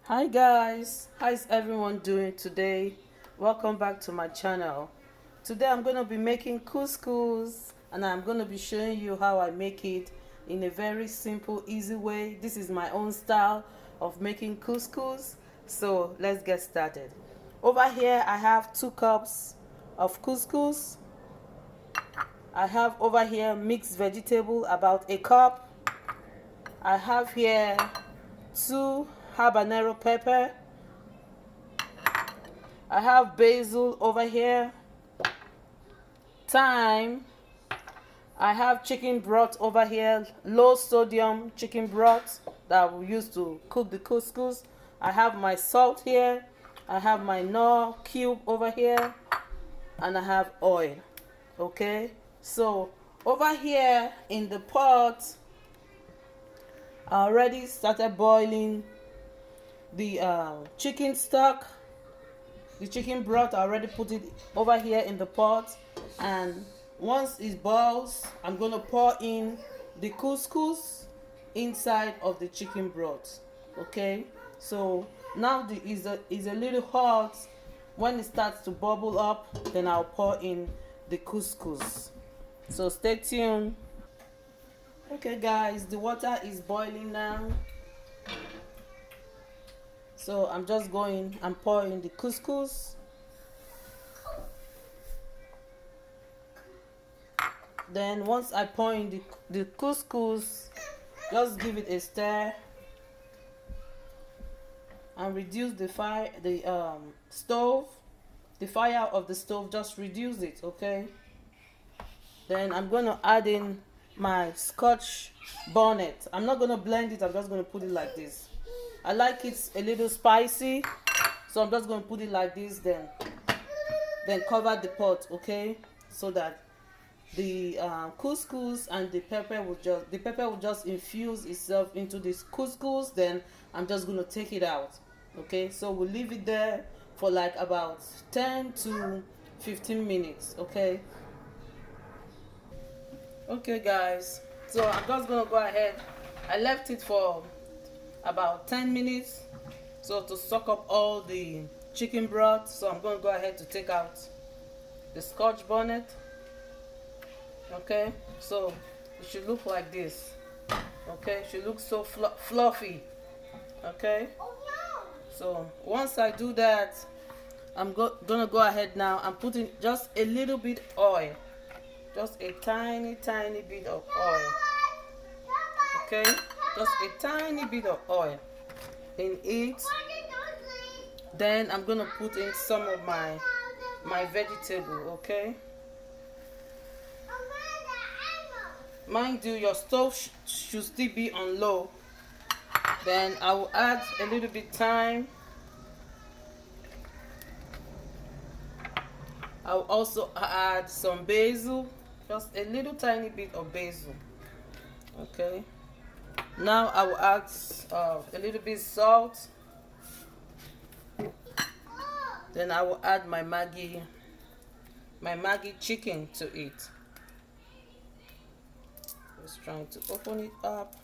Hi guys, how is everyone doing today? Welcome back to my channel. Today I'm going to be making couscous and I'm going to be showing you how I make it in a very simple, easy way. This is my own style of making couscous. So let's get started. Over here I have 2 cups of couscous. I have over here mixed vegetable about a cup. I have here 2 habanero pepper. I have basil over here, thyme. I have chicken broth over here, low sodium chicken broth that I will use to cook the couscous. I have my salt here. I have my Knor cube over here, and I have oil. Okay, so over here in the pot, I already started boiling the chicken stock. The chicken broth, I already put it over here in the pot, and once it boils, I'm gonna pour in the couscous inside of the chicken broth. Okay, so now is a little hot. When it starts to bubble up, then I'll pour in the couscous. So stay tuned. Okay guys, the water is boiling now. So I'm just going and pouring the couscous. Then once I pour in the couscous, just give it a stir and reduce the fire, the stove, the fire of the stove. Just reduce it, okay? Then I'm gonna add in my scotch bonnet. I'm not gonna blend it. I'm just gonna put it like this. I like it a little spicy, so I'm just gonna put it like this. Then cover the pot, okay? So that the couscous and the pepper will just infuse itself into this couscous. Then I'm just gonna take it out. Okay, so we'll leave it there for like about 10 to 15 minutes. Okay guys, so I'm just gonna go ahead. I left it for about 10 minutes so to soak up all the chicken broth. So I'm gonna go ahead to take out the scotch bonnet. Okay, so it should look like this. Okay, it should look so fluffy. Okay, so once I do that, I'm gonna go ahead now. I'm putting just a little bit oil, just a tiny bit of oil. Okay, just a tiny bit of oil in it. Then I'm gonna put in some of my vegetable. Okay, mind you, your stove should still be on low. Then I will add a little bit thyme. I'll also add some basil, just a little tiny bit of basil. Okay, now I will add a little bit salt. Then I will add my Maggi chicken to it. Just trying to open it up.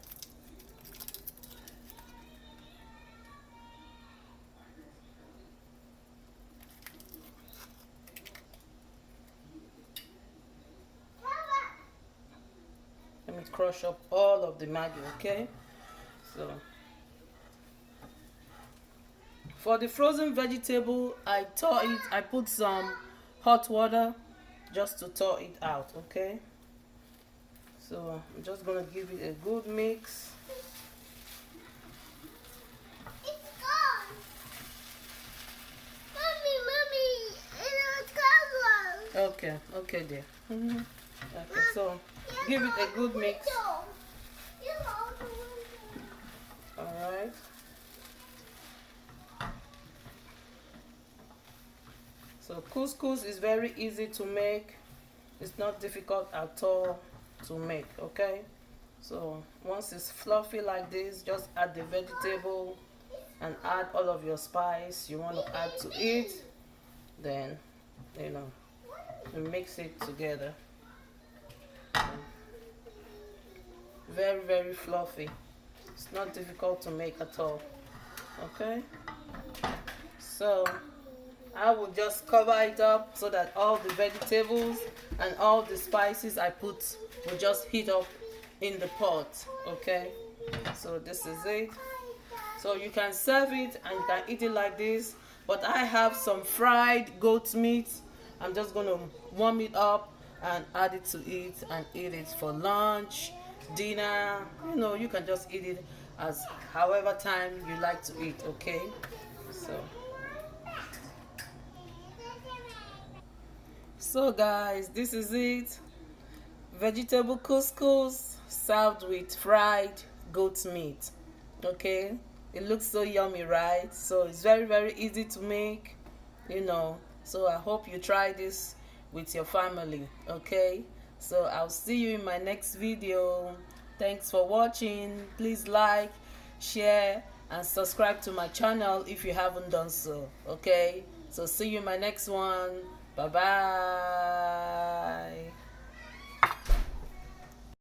Let me crush up all of the Maggi, okay? So for the frozen vegetable, I put some hot water just to thaw it out, okay? So I'm just gonna give it a good mix. It's gone. Mommy, it's color. Okay dear. Okay, so give it a good mix. Alright. So couscous is very easy to make. It's not difficult at all to make, okay? So once it's fluffy like this, just add the vegetable and add all of your spice you want to add to it. Then you mix it together. Very fluffy. It's not difficult to make at all. Okay, so I will just cover it up so that all the vegetables and all the spices I put will just heat up in the pot. Okay, so this is it. So you can serve it and you can eat it like this, but I have some fried goat meat. I'm just going to warm it up and add it to it and eat it for lunch, dinner. You know, you can just eat it as however time you like to eat. Okay, so guys, this is it. Vegetable couscous served with fried goat meat. Okay, it looks so yummy, right? So it's very easy to make, you know. So I hope you try this with your family. Okay, so I'll see you in my next video. Thanks for watching. Please like, share and subscribe to my channel if you haven't done so. Okay, so see you in my next one. Bye bye.